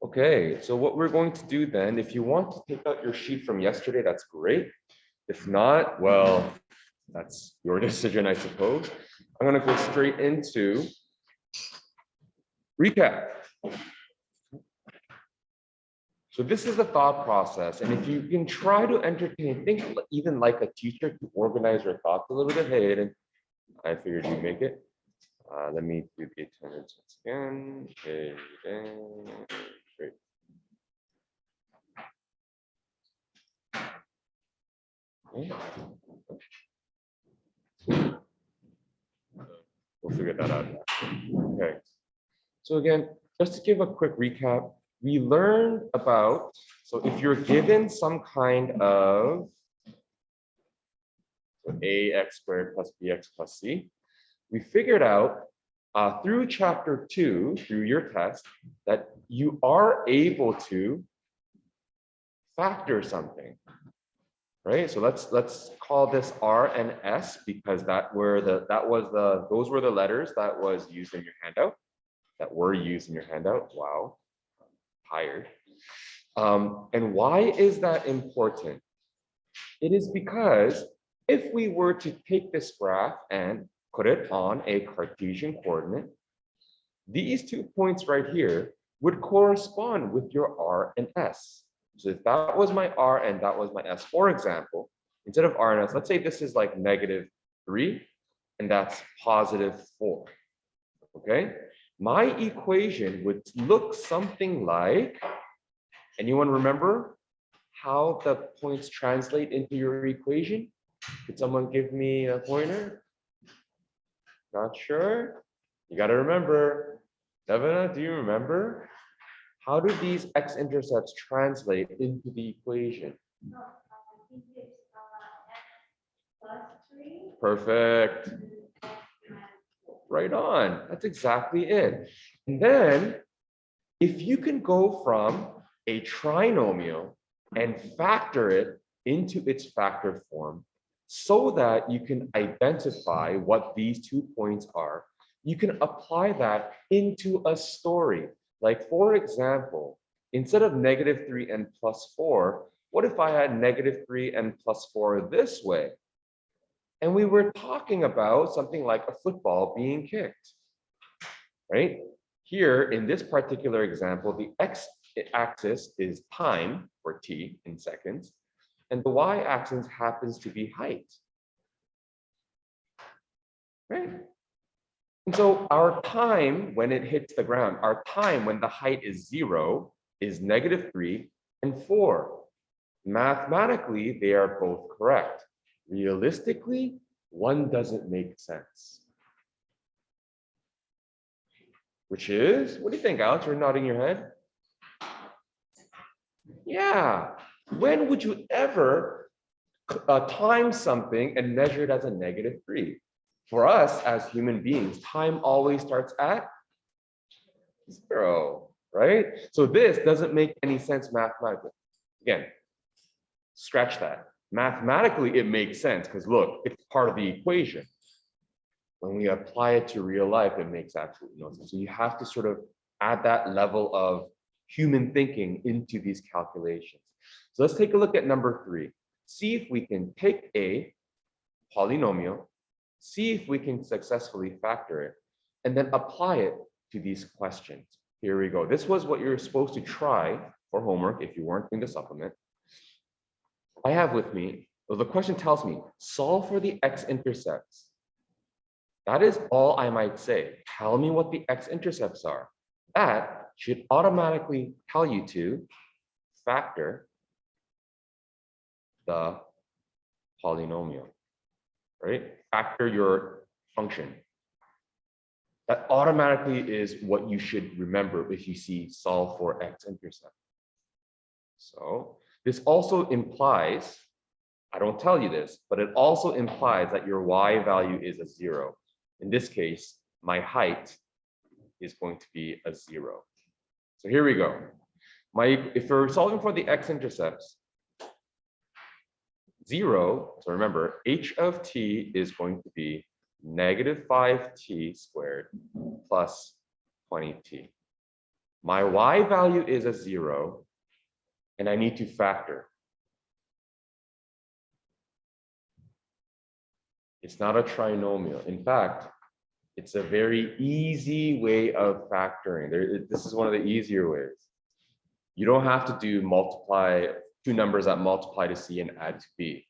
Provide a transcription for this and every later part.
Okay, so what we're going to do then, if you want to take out your sheet from yesterday, that's great. If not, well, that's your decision, I suppose. I'm going to go straight into recap. So this is the thought process. And if you can try to entertain, think even like a teacher to organize your thoughts a little bit. Hey, Aiden, I figured you'd make it. Let me do the attendance again. Okay, great. Okay. We'll figure that out. Okay. So again, just to give a quick recap, we learned about, so if you're given some kind of ax squared plus bx plus c, we figured out through chapter 2, through your test, that you are able to factor something, right? So let's call this R and S because those were the letters that was used in your handout, that were used in your handout. Wow, tired. And why is that important? It is because if we were to take this graph and put it on a Cartesian coordinate, these 2 points right here would correspond with your R and S. So if that was my R and that was my S, for example, instead of R and S, let's say this is like -3 and that's +4, okay? My equation would look something like, anyone remember how the points translate into your equation? Could someone give me a pointer? Not sure? You got to remember. Devina, do you remember? How do these x-intercepts translate into the equation? Perfect. Right on. That's exactly it. And then if you can go from a trinomial and factor it into its factor form so that you can identify what these 2 points are, you can apply that into a story. Like, for example, instead of -3 and +4, what if I had -3 and +4 this way? And we were talking about something like a football being kicked, right? Here, in this particular example, the x-axis is time, or t, in seconds, and the y-axis happens to be height, right? And so our time when it hits the ground, our time when the height is 0 is -3 and 4. Mathematically, they are both correct. Realistically, one doesn't make sense. Which is, what do you think, Alex? You're nodding your head. Yeah. When would you ever time something and measure it as a -3? For us as human beings, time always starts at 0, right? So this doesn't make any sense mathematically. Again, scratch that. Mathematically, it makes sense because look, it's part of the equation. When we apply it to real life, it makes absolutely no sense. So you have to sort of add that level of human thinking into these calculations. So let's take a look at number 3. See if we can take a polynomial, see if we can successfully factor it, and then apply it to these questions. Here we go. This was what you're supposed to try for homework if you weren't doing the supplement. I have with me, well, the question tells me, solve for the x-intercepts. That is all I might say. Tell me what the x-intercepts are. That should automatically tell you to factor the polynomial, right? Factor your function. That automatically is what you should remember if you see solve for x-intercept. So this also implies, I don't tell you this, but it also implies that your y value is a 0. In this case, my height is going to be a 0. So here we go. If we're solving for the x-intercepts, 0, so remember, h of t is going to be -5t squared plus 20t. My y value is a 0, and I need to factor. It's not a trinomial. In fact, it's a very easy way of factoring. This is one of the easier ways. You don't have to do multiply, two numbers that multiply to C and add to B.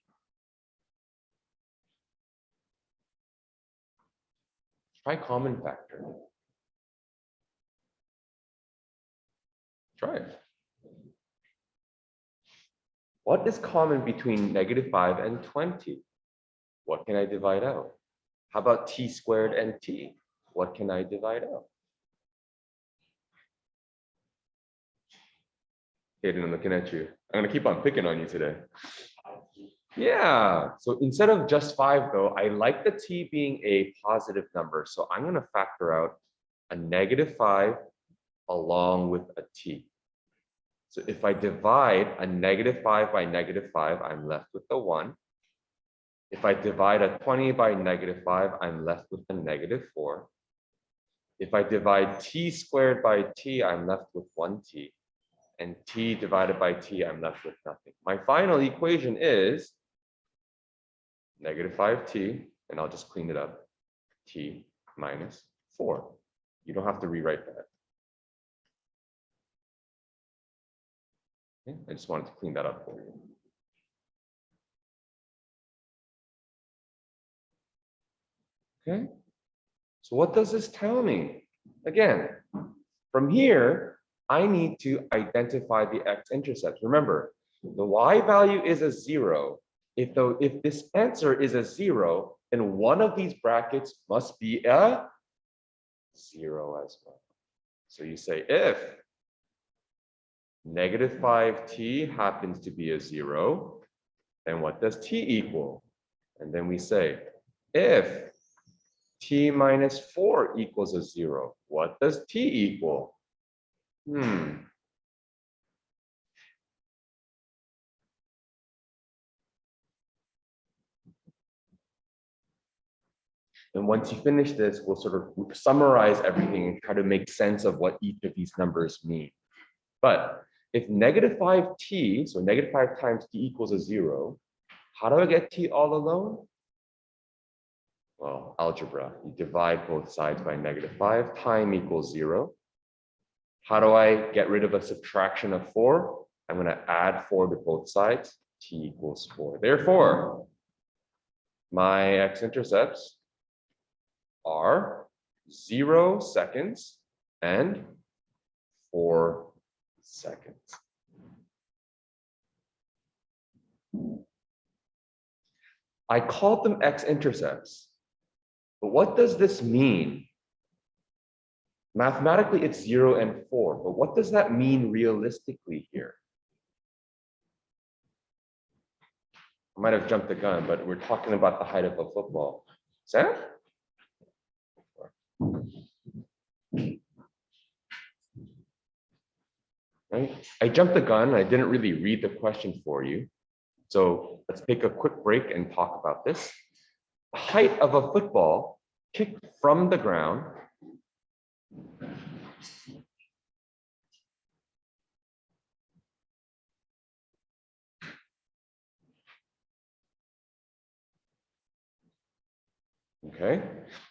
Try common factor. Try it. What is common between -5 and 20? What can I divide out? How about t squared and t? What can I divide out? Hayden, I'm looking at you. I'm gonna keep on picking on you today. Yeah, so instead of just 5 though, I like the t being a positive number. So I'm gonna factor out a -5 along with a t. So if I divide a -5 by -5, I'm left with the 1. If I divide a 20 by -5, I'm left with a -4. If I divide t squared by t, I'm left with 1t. And t divided by t, I'm left with nothing. My final equation is -5t, and I'll just clean it up, t minus 4. You don't have to rewrite that. Okay? I just wanted to clean that up for you. Okay, so what does this tell me? Again, from here, I need to identify the x-intercepts. Remember, the y value is a 0. If this answer is a 0, then one of these brackets must be a 0 as well. So you say if -5t happens to be a 0, then what does t equal? And then we say if t minus 4 equals a 0, what does t equal? And once you finish this, we'll sort of summarize everything and try to make sense of what each of these numbers mean. But if -5t, so -5 times t equals a 0, how do I get t all alone? Well, algebra, you divide both sides by -5, time equals 0. How do I get rid of a subtraction of 4? I'm going to add 4 to both sides, t equals 4. Therefore, my x-intercepts are 0 seconds and 4 seconds. I called them x-intercepts, but what does this mean? Mathematically, it's 0 and 4, but what does that mean realistically here? I might have jumped the gun, but we're talking about the height of a football. Sam? Right? I jumped the gun. I didn't really read the question for you. So let's take a quick break and talk about this. The height of a football kicked from the ground okay?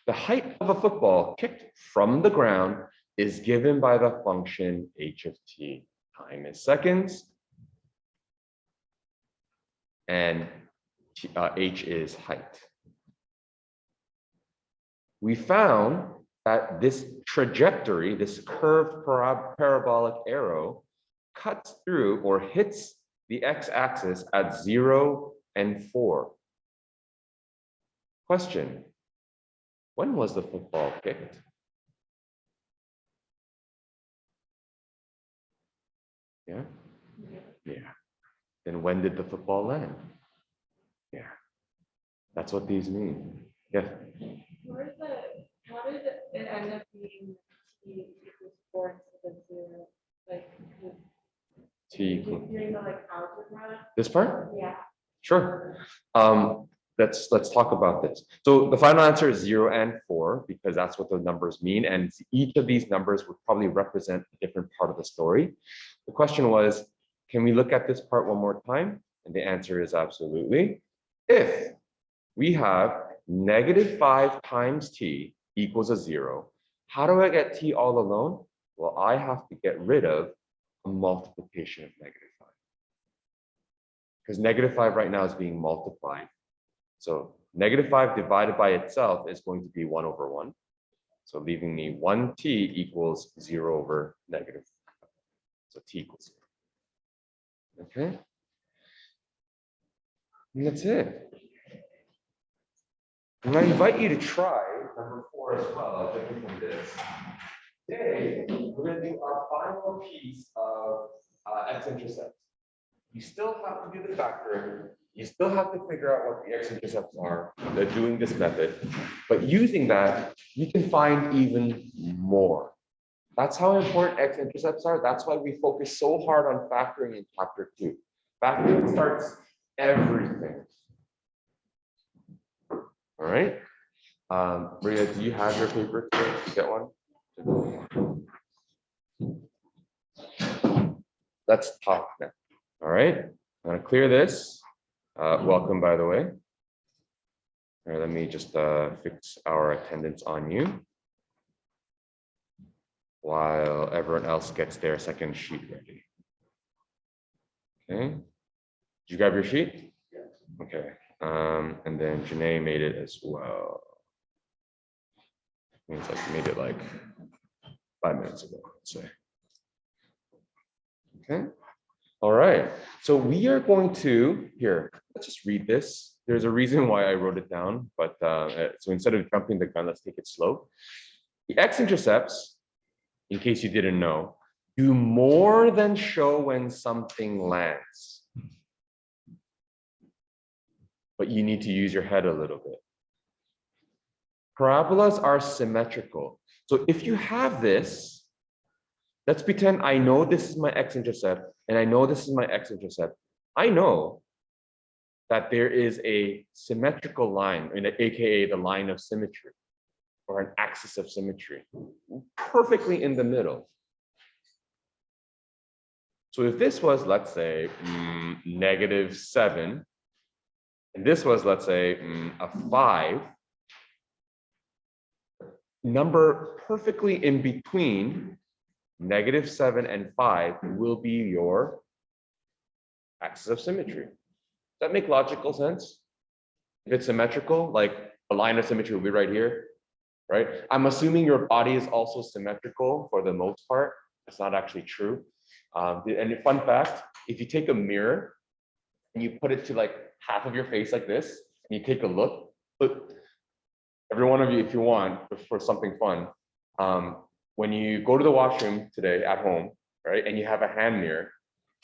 The height of a football kicked from the ground is given by the function h of t. Time is seconds, and h is height. We found that this trajectory, this curved parabolic arrow, cuts through or hits the x-axis at 0 and 4. Question: when was the football kicked? Yeah? Yeah. Then when did the football land? Yeah. That's what these mean. Yeah. How did it end up being t equals 4 instead of 0? Like, T. during the like algebra? This part? Yeah. Sure. Let's talk about this. So the final answer is 0 and 4 because that's what the numbers mean, and each of these numbers would probably represent a different part of the story. The question was, can we look at this part one more time? And the answer is absolutely. If we have -5 times t equals a 0, how do I get t all alone? Well, I have to get rid of a multiplication of -5. Because -5 right now is being multiplied. So -5 divided by itself is going to be 1 over 1. So leaving me 1t equals 0 over -5. So t equals 0. Okay. And that's it. And I invite you to try number 4 as well, different from this. Today, we're going to do our final piece of X-intercepts. You still have to do the factoring. You still have to figure out what the X-intercepts are. They're doing this method. But using that, you can find even more. That's how important X-intercepts are. That's why we focus so hard on factoring in chapter 2. Factoring starts everything. All right. Maria, do you have your paper to get one? Let's talk now. All right. I'm going to clear this. Welcome, by the way. All right, let me just fix our attendance on you while everyone else gets their second sheet ready. Okay. Did you grab your sheet? Yes. Okay. And then Janae made it as well. Means like you made it like 5 minutes ago, let's say. Okay. All right. So we are going to here. Let's just read this. There's a reason why I wrote it down, but so instead of jumping the gun, let's take it slow. The X-intercepts, in case you didn't know, do more than show when something lands. But you need to use your head a little bit. Parabolas are symmetrical. So if you have this, let's pretend I know this is my X-intercept and I know this is my X-intercept. I know that there is a symmetrical line, aka the line of symmetry, or an axis of symmetry, perfectly in the middle. So if this was, let's say, -7, and this was, let's say, a 5, number perfectly in between -7 and 5 will be your axis of symmetry. Does that make logical sense? If it's symmetrical, like a line of symmetry will be right here, right? I'm assuming your body is also symmetrical for the most part. It's not actually true. And a fun fact, if you take a mirror and you put it to like half of your face like this, and you take a look, every one of you, if you want, for something fun, when you go to the washroom today at home, right, and you have a hand mirror,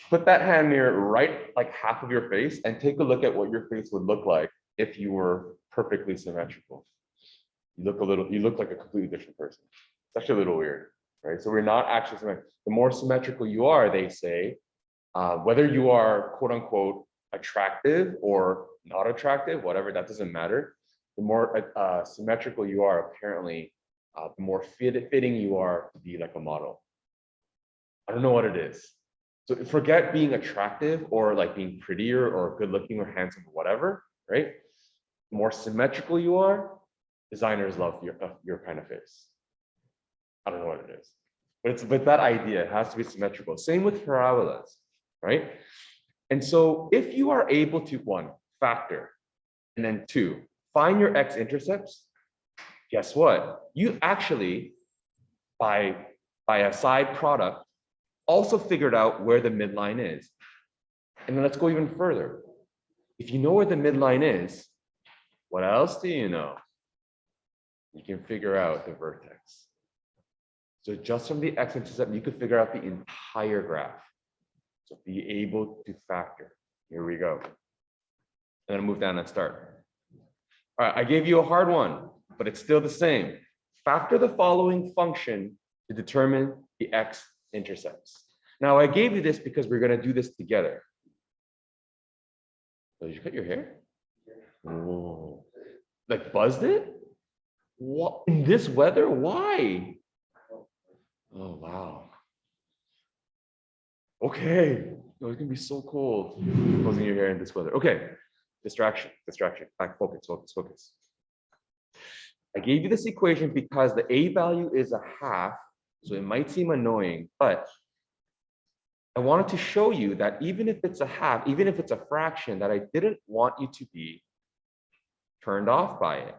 put that hand mirror right like half of your face and take a look at what your face would look like if you were perfectly symmetrical. You look like a completely different person. It's actually a little weird, right? So we're not actually symmetrical. The more symmetrical you are, they say, whether you are quote unquote attractive or not attractive, whatever, that doesn't matter. The more symmetrical you are, apparently, the more fitting you are to be like a model. I don't know what it is. So forget being attractive or like being prettier or good looking or handsome or whatever, right? The more symmetrical you are, designers love your kind of face. I don't know what it is, but it's with that idea, it has to be symmetrical. Same with parabolas, right? And so if you are able to, 1, factor, and then 2, find your X-intercepts, guess what? You actually, by a side product, also figured out where the midline is. And then let's go even further. If you know where the midline is, what else do you know? You can figure out the vertex. So just from the X-intercept, you could figure out the entire graph. So be able to factor. Here we go. I'm gonna move down and start. All right, I gave you a hard one, but it's still the same. Factor the following function to determine the X-intercepts. Now, I gave you this because we're going to do this together. Oh, did you cut your hair? Oh, like buzzed it? What in this weather? Why? Oh, wow. Okay, oh, it's gonna be so cold. Closing your hair in this weather. Okay, distraction. Back, focus. I gave you this equation because the a value is a half, so it might seem annoying, but I wanted to show you that even if it's a half, even if it's a fraction, that I didn't want you to be turned off by it.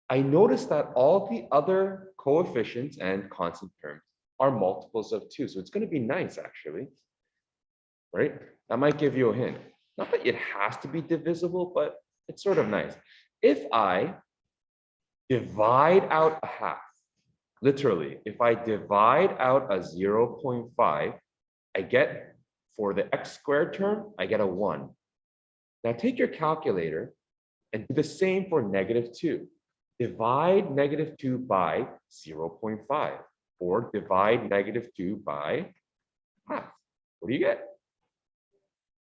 I noticed that all the other coefficients and constant terms are multiples of 2. So it's going to be nice, actually, right? That might give you a hint. Not that it has to be divisible, but it's sort of nice. If I divide out a half, literally, if I divide out a 0.5, I get, for the x squared term, I get a 1. Now take your calculator and do the same for -2. Divide -2 by 0.5, or divide -2 by half. What do you get?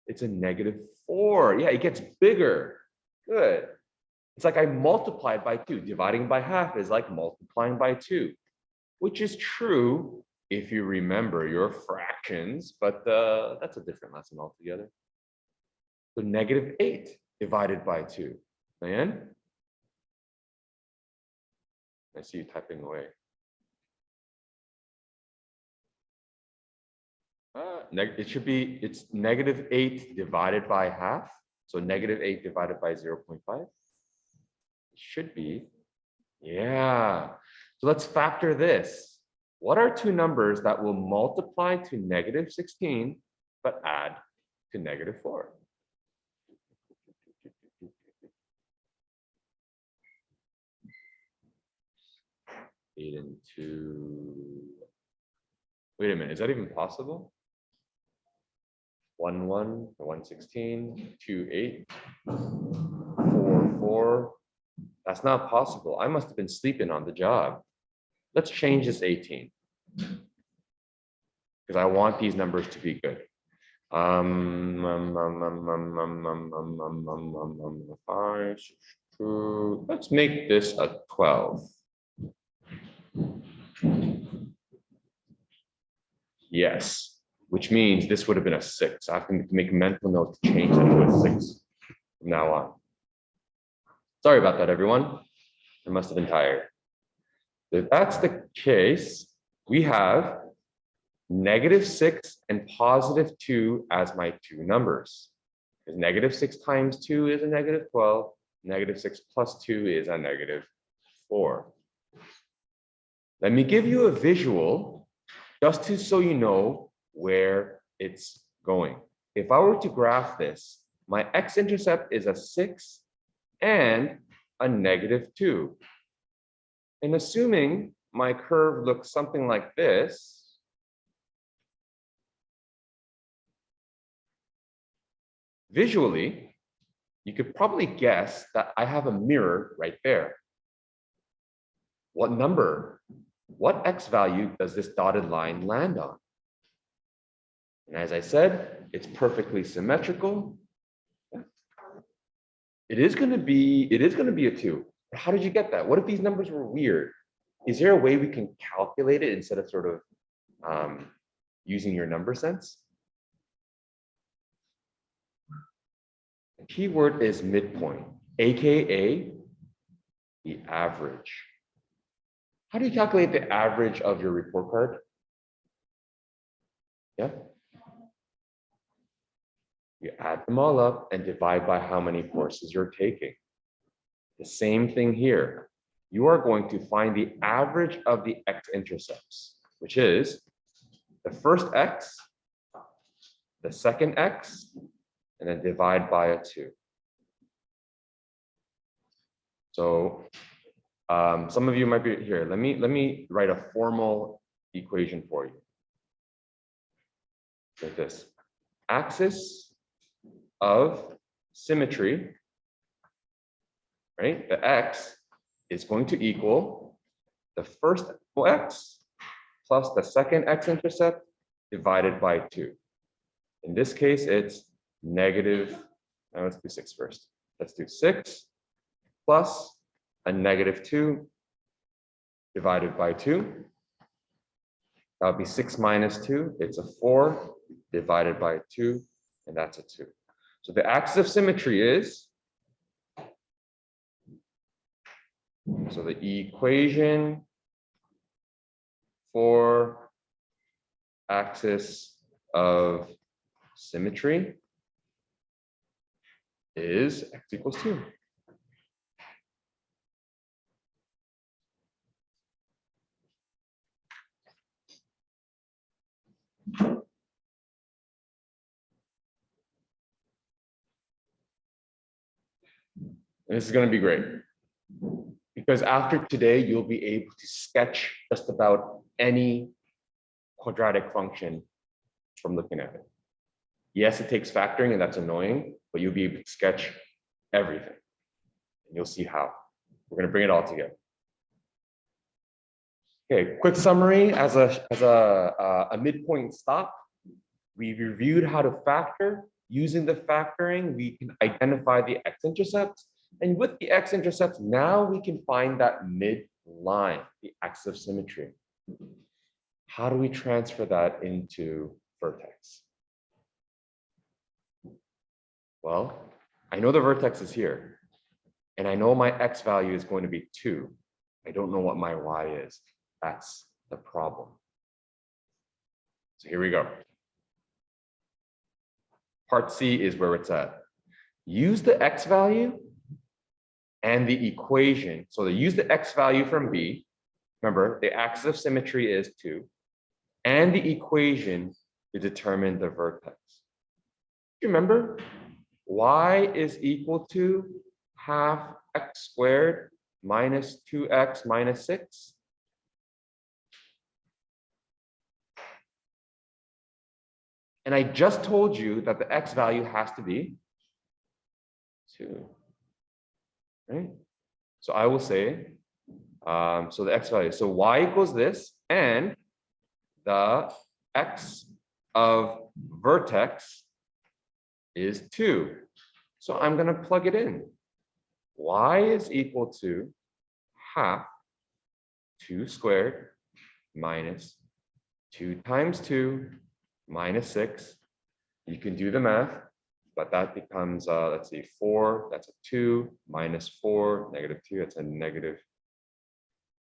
It's a -4. Yeah, it gets bigger. Good. It's like I multiplied by 2. Dividing by half is like multiplying by 2, which is true if you remember your fractions, but that's a different lesson altogether. So -8 divided by 2. Diane? I see you typing away. It should be, it's -8 divided by half. So -8 divided by 0.5. It should be. Yeah. So let's factor this. What are two numbers that will multiply to -16, but add to -4? 8 and 2. Wait a minute, is that even possible? 1, 1, 116, 2, 8, 4, 4. That's not possible. I must have been sleeping on the job. Let's change this 18, because I want these numbers to be good. 5, 2. Let's make this a 12. Yes, which means this would have been a 6. I have to make mental note to change that to a 6 from now on. Sorry about that, everyone. I must have been tired. If that's the case, we have -6 and +2 as my two numbers. Because -6 times 2 is a -12. -6 plus 2 is a -4. Let me give you a visual just so you know where it's going. If I were to graph this, my x-intercept is a 6 and a -2. And assuming my curve looks something like this, visually, you could probably guess that I have a mirror right there. What number, what x value does this dotted line land on? And as I said, it's perfectly symmetrical. It is going to be a 2. But how did you get that? What if these numbers were weird? Is there a way we can calculate it instead of sort of using your number sense? The key word is midpoint, aka the average. How do you calculate the average of your report card? Yeah. You add them all up and divide by how many courses you're taking. The same thing here. You are going to find the average of the x-intercepts, which is the first x, the second x, and then divide by a 2. So some of you might be here. Let me write a formal equation for you. Like this. Axis of symmetry, right? The x is going to equal the first x plus the second x-intercept divided by 2. In this case, it's negative. Now let's do 6 first. Let's do 6 plus a -2 divided by 2. That would be 6 minus 2. It's a 4 divided by 2, and that's a 2. So the axis of symmetry is, so the equation for axis of symmetry is x equals 2. And this is going to be great because after today, you'll be able to sketch just about any quadratic function from looking at it. Yes, it takes factoring and that's annoying, but you'll be able to sketch everything. And you'll see how. We're going to bring it all together. Okay, quick summary as a midpoint stop. We reviewed how to factor. Using the factoring, we can identify the x-intercepts. And with the x-intercepts, now we can find that midline, the axis of symmetry. How do we transfer that into vertex? Well, I know the vertex is here, and I know my x value is going to be 2. I don't know what my y is. That's the problem. So here we go. Part C is where it's at. Use the x value and the equation. So they use the x value from B. Remember, the axis of symmetry is 2. And the equation to determine the vertex. Remember, y is equal to half x squared minus 2x minus 6. And I just told you that the x value has to be 2. Right? So I will say, so the x value, so y equals this, and the x of vertex is 2. So I'm going to plug it in. Y is equal to half 2 squared minus 2 times 2 minus 6. You can do the math, but that becomes, let's see, 4, that's a 2, minus 4, negative 2, that's a negative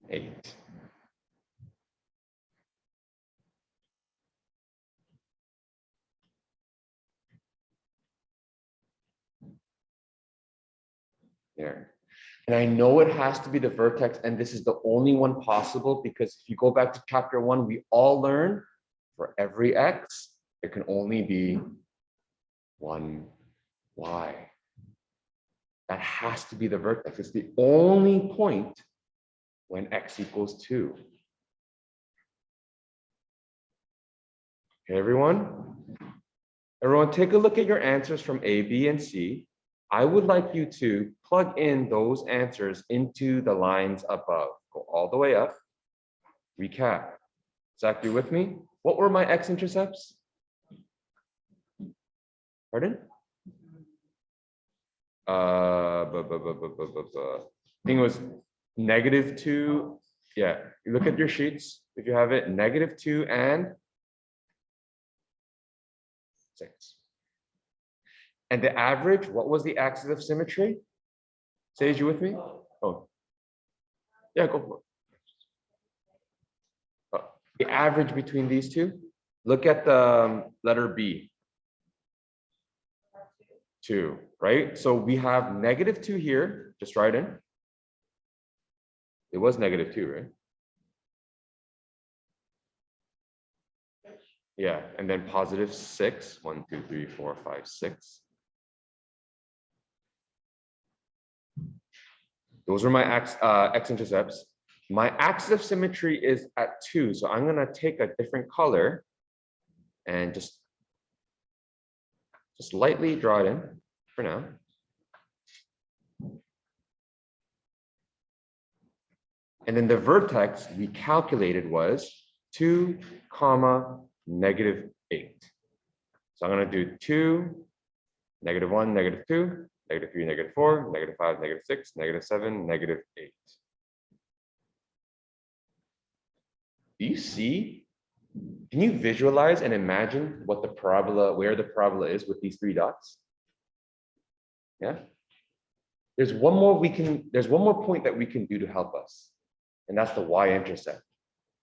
8. There. And I know it has to be the vertex, and this is the only one possible because if you go back to chapter 1, we all learned for every x, it can only be 1 y. That has to be the vertex. It's the only point when x equals 2. Okay, everyone? Everyone, take a look at your answers from A, B, and C. I would like you to plug in those answers into the lines above. Go all the way up. Recap. Zach, you with me? What were my x-intercepts? Pardon? I think it was negative 2. Yeah, you look at your sheets if you have it. Negative 2 and 6. And the average, what was the axis of symmetry? Sage, you with me? Oh, yeah, go for it. The average between these two, look at the letter B. 2, right? So we have negative 2 here, just write in. It was negative 2, right? Yeah, and then positive 6. 1, 2, 3, 4, 5, 6. Those are my x-intercepts. My axis of symmetry is at 2, so I'm going to take a different color and just lightly draw it in for now. And then the vertex we calculated was 2, negative 8. So I'm going to do 2, negative 1, negative 2, negative 3, negative 4, negative 5, negative 6, negative 7, negative 8. Do you see Can you visualize and imagine what the parabola, where the parabola is with these 3 dots? Yeah. There's one more point that we can do to help us, and that's the y-intercept.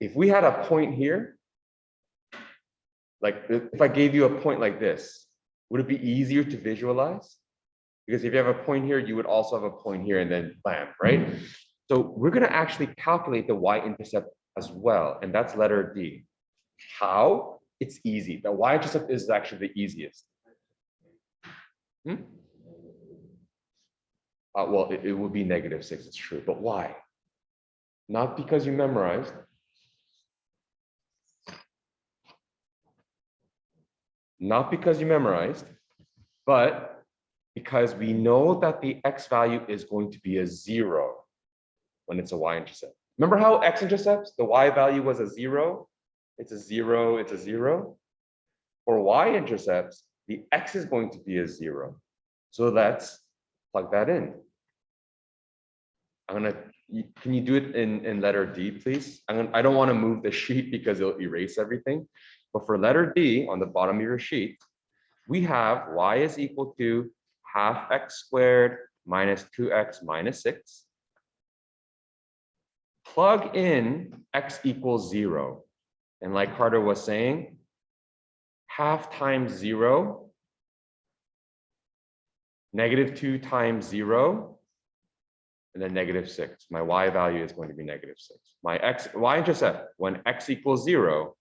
If we had a point here, like if I gave you a point like this, would it be easier to visualize? Because if you have a point here, you would also have a point here and then bam, right? So we're going to actually calculate the y-intercept as well, and that's letter D. How? It's easy. The y-intercept is actually the easiest. Well, it would be -6, it's true, but why? Not because you memorized. Not because you memorized, but because we know that the x value is going to be a 0 when it's a y-intercept. Remember how x-intercepts, the y value was a 0? It's a 0, it's a 0. For y-intercepts, the x is going to be a 0. So let's plug that in. Can you do it in letter D, please? I don't want to move the sheet because it'll erase everything. But for letter D on the bottom of your sheet, we have y is equal to half x squared minus 2x minus 6. Plug in x equals 0. And like Carter was saying, half times 0, -2 times 0, and then -6. My y value is going to be -6. My y-intercept, when x equals 0,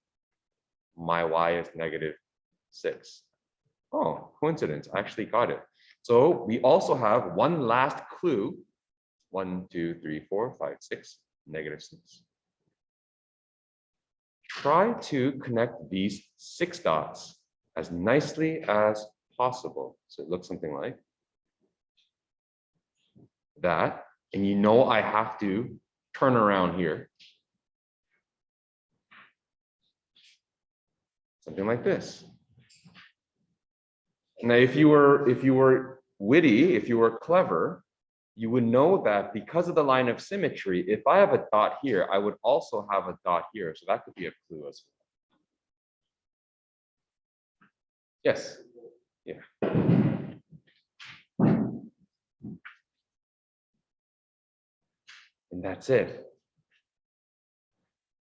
my y is -6. Oh, coincidence, I actually got it. So we also have one last clue. 1, 2, 3, 4, 5, 6, -6. Try to connect these 6 dots as nicely as possible. So it looks something like that. And you know I have to turn around here. Something like this. Now, if you were witty, if you were clever, you would know that because of the line of symmetry, if I have a dot here, I would also have a dot here. So that could be a clue as well. Yes. Yeah. And that's it.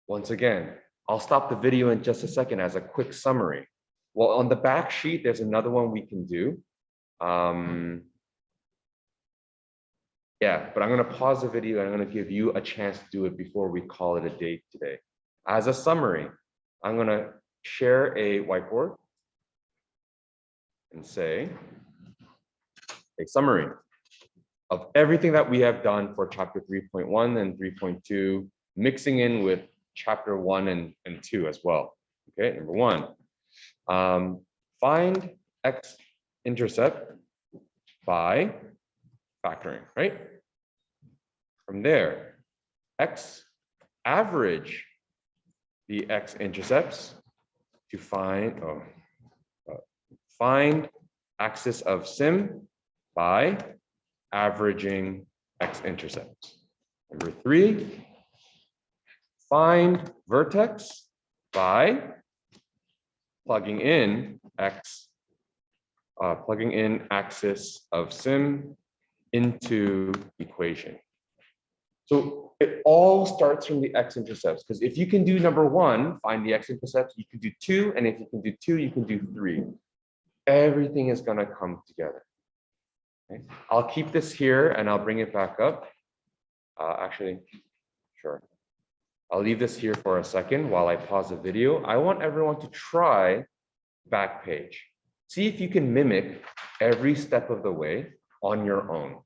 Once again, I'll stop the video in just a second as a quick summary. Well, on the back sheet, there's another one we can do. Yeah, but I'm going to pause the video and I'm going to give you a chance to do it before we call it a day today. As a summary, I'm going to share a whiteboard and say a summary of everything that we have done for chapter 3.1 and 3.2, mixing in with chapter 1 and 2 as well. Okay, number 1, find x-intercept by factoring, right? From there, average the x-intercepts to find axis of sim by averaging x-intercepts. Number 3, find vertex by plugging in axis of sim into equation. So it all starts from the x-intercepts, because if you can do number 1, find the x-intercepts, you can do 2, and if you can do 2, you can do 3. Everything is going to come together. Okay. I'll keep this here and I'll bring it back up. Actually, sure. I'll leave this here for a second while I pause the video. I want everyone to try back page. See if you can mimic every step of the way on your own.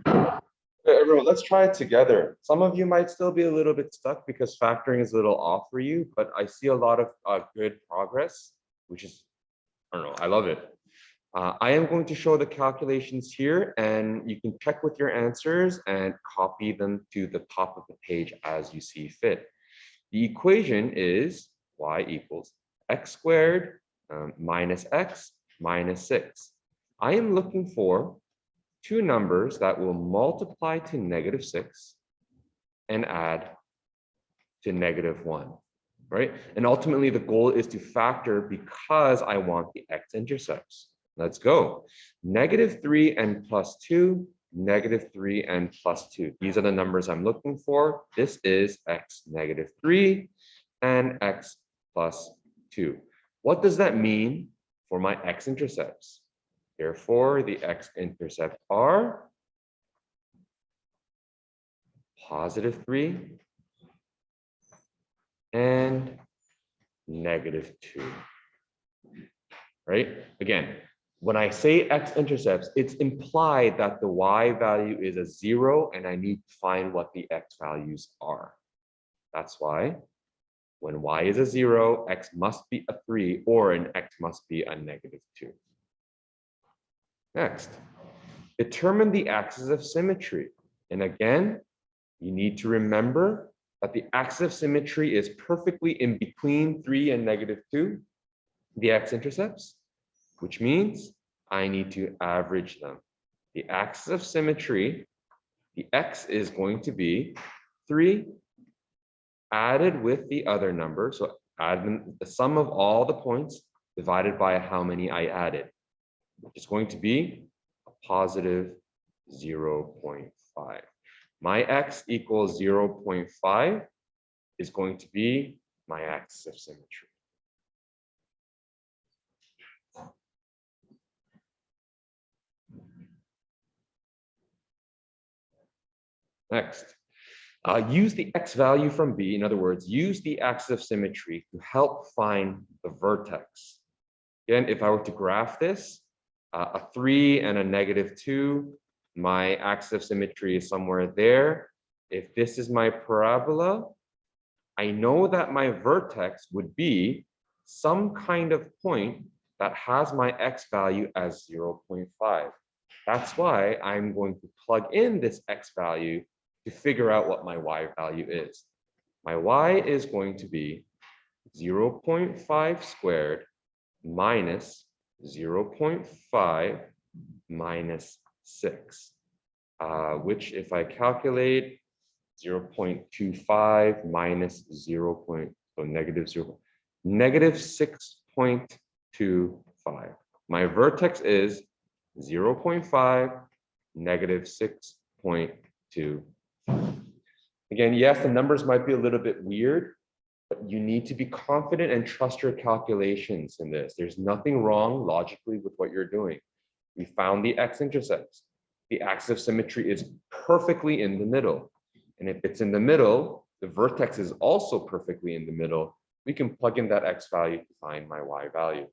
Okay, everyone, let's try it together. Some of you might still be a little bit stuck because factoring is a little off for you, but I see a lot of good progress, which is, I don't know, I love it. I am going to show the calculations here, and you can check with your answers and copy them to the top of the page as you see fit. The equation is y equals x squared minus x minus 6. I am looking for 2 numbers that will multiply to -6 and add to -1. right? And ultimately the goal is to factor because I want the x-intercepts. Let's go. -3 and +2, -3 and +2. These are the numbers I'm looking for. This is x -3 and x +2. What does that mean for my x-intercepts? Therefore, the x-intercepts are +3 and -2, right? Again, when I say x-intercepts, it's implied that the y value is a 0 and I need to find what the x values are. That's why when y is a 0, x must be a 3 or an x must be a -2. Next, determine the axis of symmetry. And again, you need to remember that the axis of symmetry is perfectly in between 3 and -2, the x-intercepts, which means I need to average them. The axis of symmetry, the x is going to be 3 added with the other number. So add the sum of all the points divided by how many I added, which is going to be a +0.5. My x equals 0.5 is going to be my axis of symmetry. Next, use the x value from B. In other words, use the axis of symmetry to help find the vertex. Again, if I were to graph this, a 3 and a -2, my axis of symmetry is somewhere there. If this is my parabola, I know that my vertex would be some kind of point that has my x value as 0.5. That's why I'm going to plug in this x value to figure out what my y value is. My y is going to be 0.5 squared minus 0.5 minus 6, which if I calculate 0.25 minus 0. So -6.25. My vertex is 0.5, -6.2. Again, yes, the numbers might be a little bit weird, but you need to be confident and trust your calculations in this. There's nothing wrong logically with what you're doing. We found the x-intercepts. The axis of symmetry is perfectly in the middle. And if it's in the middle, the vertex is also perfectly in the middle. We can plug in that x value to find my y value.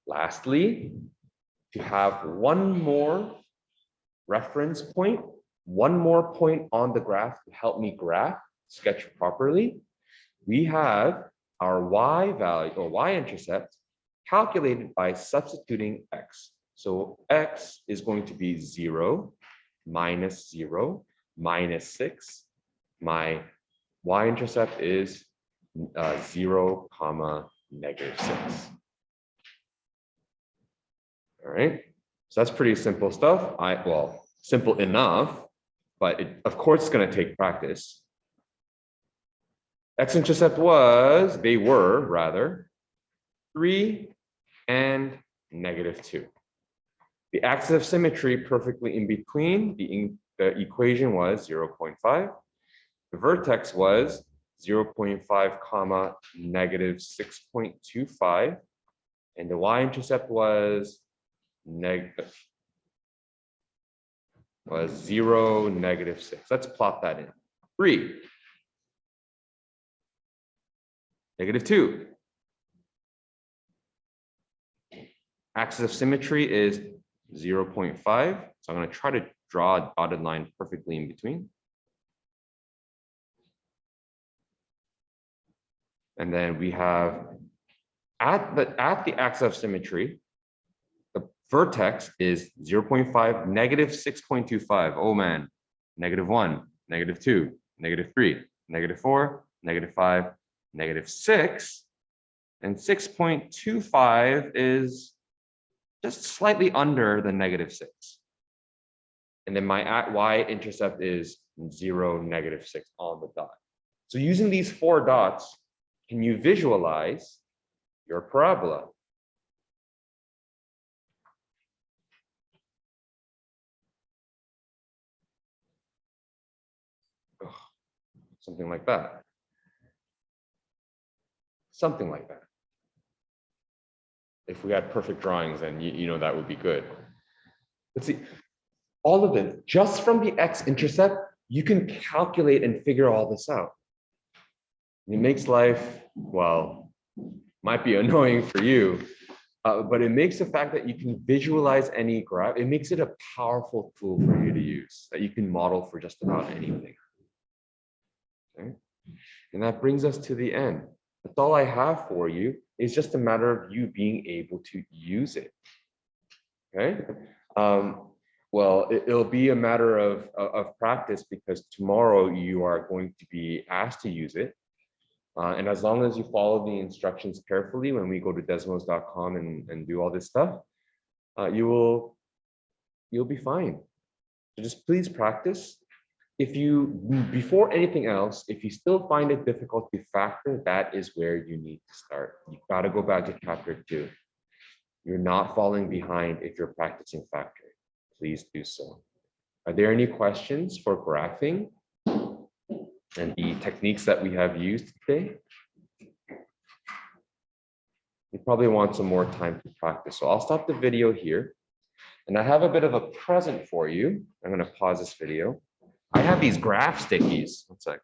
Lastly, to have one more reference point, one more point on the graph to help me sketch properly, we have our y value or y-intercept calculated by substituting x. So x is going to be 0, -0, -6. My y-intercept is 0, -6. All right, so that's pretty simple stuff. Well, simple enough, but of course it's going to take practice. X-intercept they were rather 3 and -2. The axis of symmetry perfectly in between. The equation was 0.5. The vertex was 0.5, -6.25. And the y-intercept was 0, -6. Let's plot that in. 3, -2. Axis of symmetry is 0.5. So I'm going to try to draw a dotted line perfectly in between. And then we have at the axis of symmetry, the vertex is 0.5, -6.25. Oh man, -1, -2, -3, -4, -5, -6. And 6.25 is just slightly under the -6. And then my y-intercept is 0, -6 on the dot. So using these 4 dots, can you visualize your parabola? Ugh, something like that. Something like that. If we had perfect drawings, then you know that would be good. Let's see, all of it, just from the X-intercept, you can calculate and figure all this out. It makes life, well, might be annoying for you, but it makes the fact that you can visualize any graph, it makes it a powerful tool for you to use that you can model for just about anything. Okay? And that brings us to the end. That's all I have for you. It's just a matter of you being able to use it. Okay. Well, it'll be a matter of practice because tomorrow you are going to be asked to use it. And as long as you follow the instructions carefully when we go to desmos.com and do all this stuff, you'll be fine. So just please practice. If you, before anything else, if you still find it difficult to factor, that is where you need to start. You've got to go back to chapter 2. You're not falling behind if you're practicing factoring. Please do so. Are there any questions for graphing and the techniques that we have used today? You probably want some more time to practice. So I'll stop the video here. And I have a bit of a present for you. I'm going to pause this video. I have these graph stickies. One sec.